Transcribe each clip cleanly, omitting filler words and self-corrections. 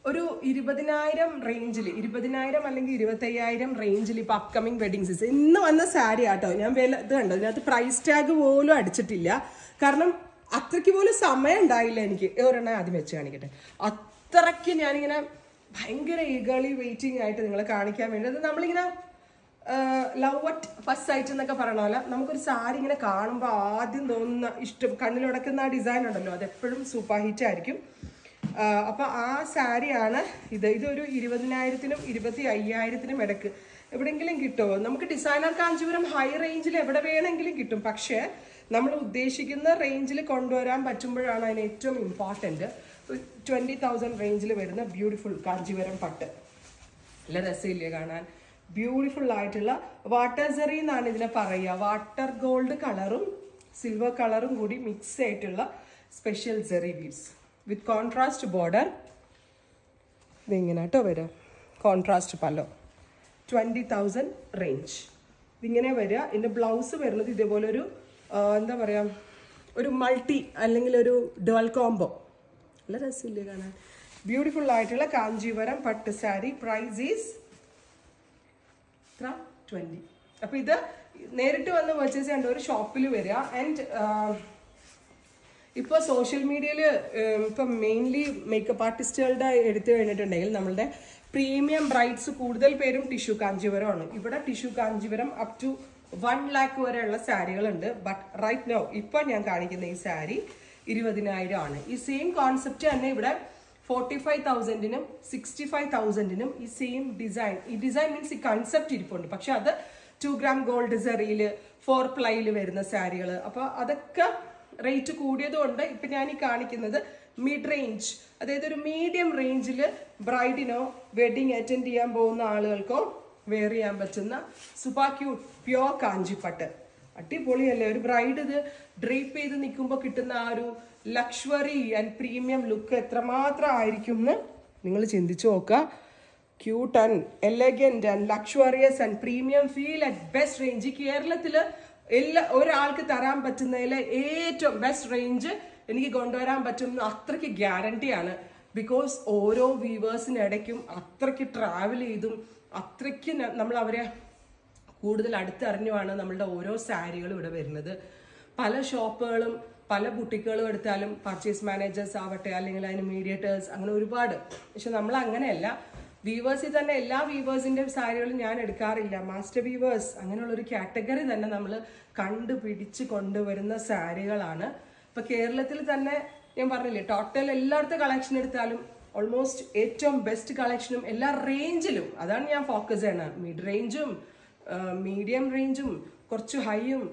ഒരു 20,000 റേഞ്ചിൽ 20,000 അല്ലെങ്കിൽ 25,000 റേഞ്ചിൽ ഇപ്പൊ അപ്കമിങ് വെഡിങ് സീസൺ ഇന്ന് വന്ന സാരി ആട്ടോ. ഞാൻ വില ഇത് കണ്ടോ, ഇതിനകത്ത് പ്രൈസ് ടാഗ് പോലും അടിച്ചിട്ടില്ല. കാരണം അത്രയ്ക്ക് പോലും സമയം ഉണ്ടായില്ല എനിക്ക്. ഒരെണ്ണം ആദ്യം വെച്ച് കാണിക്കട്ടെ. അത്രയ്ക്ക് ഞാനിങ്ങനെ ഭയങ്കര ഈഗർലി വെയിറ്റിംഗ് ആയിട്ട് നിങ്ങളെ കാണിക്കാൻ വേണ്ടി. അത് നമ്മളിങ്ങനെ ലവ് അറ്റ് ഫസ്റ്റ് സൈറ്റ് എന്നൊക്കെ പറയണ പോലെ നമുക്കൊരു സാരി ഇങ്ങനെ കാണുമ്പോൾ ആദ്യം തോന്നുന്ന ഇഷ്ടം കണ്ണിലുടക്കുന്ന ആ ഡിസൈൻ ഉണ്ടല്ലോ, അതെപ്പോഴും സൂപ്പർ ഹിറ്റ് ആയിരിക്കും. അപ്പോൾ ആ സാരിയാണ് ഇത്. ഇതൊരു 20,000-നും 25,000-നും ഇടയ്ക്ക് എവിടെയെങ്കിലും കിട്ടുമോ? നമുക്ക് ഡിസൈനർ കാഞ്ചീപുരം ഹൈ റേഞ്ചിൽ എവിടെ വേണമെങ്കിലും കിട്ടും. പക്ഷേ നമ്മൾ ഉദ്ദേശിക്കുന്ന റേഞ്ചിൽ കൊണ്ടുവരാൻ പറ്റുമ്പോഴാണ് അതിന് ഏറ്റവും ഇമ്പോർട്ടൻറ്റ്. 20,000 റേഞ്ചിൽ വരുന്ന ബ്യൂട്ടിഫുൾ കാഞ്ചീപുരം പട്ട് നല്ല രസമില്ലേ കാണാൻ? ബ്യൂട്ടിഫുൾ ആയിട്ടുള്ള വാട്ടർ സെറി എന്നാണ് ഇതിനെ പറയുക. വാട്ടർ ഗോൾഡ് കളറും സിൽവർ കളറും കൂടി മിക്സ് ആയിട്ടുള്ള special cherry beads with contrast border. ഇതിങ്ങനെ കേട്ടോ വരിക, കോൺട്രാസ്റ്റ് പല്ലോ. 20,000 റേഞ്ച് ഇതിങ്ങനെ വരിക. ഇതിൻ്റെ ബ്ലൗസ് വരുന്നത് ഇതേപോലെ ഒരു എന്താ പറയുക, ഒരു മൾട്ടി അല്ലെങ്കിൽ ഒരു ഡുവൽ കോംബോ. നല്ല രസമില്ലേ കാണാൻ? ബ്യൂട്ടിഫുൾ ആയിട്ടുള്ള കാഞ്ചീപുരം പട്ട് സാരി. Price is 20. അപ്പോൾ ഇത് നേരിട്ട് വന്ന് പർച്ചേസ് ചെയ്യേണ്ട ഒരു ഷോപ്പിൽ വരിക. ആൻഡ് ഇപ്പോൾ സോഷ്യൽ മീഡിയയിൽ ഇപ്പം മെയിൻലി മേക്കപ്പ് ആർട്ടിസ്റ്റുകളുടെ എടുത്തു കഴിഞ്ഞിട്ടുണ്ടെങ്കിൽ നമ്മളുടെ പ്രീമിയം ബ്രൈഡ്സ് കൂടുതൽ പേരും ടിഷ്യൂ കാഞ്ചീപുരമാണ്. ഇവിടെ tissue Kanchipuram up to 1 lakh വരെയുള്ള സാരികളുണ്ട്. ബട്ട് റൈറ്റ് നൗ ഇപ്പോൾ ഞാൻ കാണിക്കുന്ന ഈ സാരി 20,000 ആണ്. ഈ സെയിം കോൺസെപ്റ്റ് തന്നെ ഇവിടെ 45,000-നും 65,000-നും ഈ സെയിം ഡിസൈൻ. ഈ ഡിസൈൻ മീൻസ് ഈ കൺസെപ്റ്റ് ഇരിപ്പുണ്ട്. പക്ഷെ അത് 2 gram ഗോൾഡ് സെറിയിൽ 4 plyയിൽ വരുന്ന സാരികൾ. അപ്പോൾ അതൊക്കെ റേറ്റ് കൂടിയതുകൊണ്ട് ഇപ്പം ഞാൻ ഈ കാണിക്കുന്നത് മിഡ് റേഞ്ച്, അതായത് ഒരു മീഡിയം റേഞ്ചിൽ ബ്രൈഡിനോ വെഡിങ് അറ്റൻഡ് ചെയ്യാൻ പോകുന്ന ആളുകൾക്കോ വെയർ ചെയ്യാൻ പറ്റുന്ന സൂപ്പർ ക്യൂട്ട് പ്യോർ കാഞ്ചിപ്പട്ട്. അടിപൊളിയല്ലേ? ഒരു ബ്രൈഡ് ഇത് ഡ്രേപ്പ് ചെയ്ത് നിൽക്കുമ്പോൾ കിട്ടുന്ന ആ ഒരു ലക്ഷറി ആൻഡ് പ്രീമിയം ലുക്ക് എത്രമാത്രം ആയിരിക്കും എന്ന് നിങ്ങൾ ചിന്തിച്ചു നോക്കുക. Cute and elegant and luxurious and premium feel at best range. കേരളത്തിൽ ഒരാൾക്ക് തരാൻ പറ്റുന്നതിൽ ഏറ്റവും ബെസ്റ്റ് റേഞ്ച് എനിക്ക് കൊണ്ടുവരാൻ പറ്റുന്ന അത്രയ്ക്ക് ഗ്യാരണ്ടിയാണ്. ബിക്കോസ് ഓരോ വീവേഴ്സിനിടയ്ക്കും അത്രയ്ക്ക് ട്രാവൽ ചെയ്തും അത്രയ്ക്ക് നമ്മൾ അവരെ കൂടുതൽ അടുത്തറിഞ്ഞുമാണ് നമ്മളുടെ ഓരോ സാരികളും ഇവിടെ വരുന്നത്. പല ഷോപ്പുകളും പല ബുട്ടിക്കുകളും എടുത്താലും പർച്ചേസ് മാനേജേഴ്സ് ആവട്ടെ അല്ലെങ്കിൽ അതിന് മീഡിയേറ്റേഴ്സ് അങ്ങനെ ഒരുപാട്. പക്ഷെ നമ്മൾ അങ്ങനെയല്ല. വീവേഴ്സിൽ തന്നെ എല്ലാ വീവേഴ്സിൻ്റെ സാരികളും ഞാൻ എടുക്കാറില്ല. മാസ്റ്റർ വീവേഴ്സ് അങ്ങനെയുള്ളൊരു കാറ്റഗറി തന്നെ നമ്മൾ കണ്ടുപിടിച്ച് കൊണ്ടുവരുന്ന സാരികളാണ്. ഇപ്പം കേരളത്തിൽ തന്നെ ഞാൻ പറഞ്ഞില്ലേ, ടോട്ടൽ എല്ലായിടത്തെ കളക്ഷൻ എടുത്താലും ഓൾമോസ്റ്റ് ഏറ്റവും ബെസ്റ്റ് കളക്ഷനും എല്ലാ റേഞ്ചിലും അതാണ് ഞാൻ ഫോക്കസ് ചെയ്യണത്. മിഡ് റേഞ്ചും മീഡിയം റേഞ്ചും കുറച്ച് ഹൈയും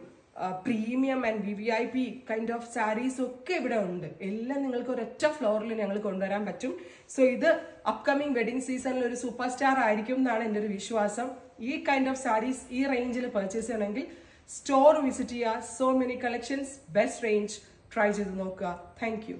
premium and VVIP kind of saris ഒക്കെ ഇവിടെ ഉണ്ട്. എല്ലാം നിങ്ങൾക്ക് ഒരൊറ്റ ഫ്ലോറിൽ ഞങ്ങൾ കൊണ്ടുവരാൻ പറ്റും. സോ ഇത് അപ്കമിങ് വെഡിങ് സീസണിൽ ഒരു സൂപ്പർ സ്റ്റാർ ആയിരിക്കും എന്നാണ് എൻ്റെ ഒരു വിശ്വാസം. ഈ കൈൻഡ് ഓഫ് സാരീസ് ഈ റേഞ്ചിൽ പർച്ചേസ് ചെയ്യണമെങ്കിൽ സ്റ്റോർ വിസിറ്റ് ചെയ്യുക. So many collections, best range try ചെയ്ത് നോക്കുക. Thank you.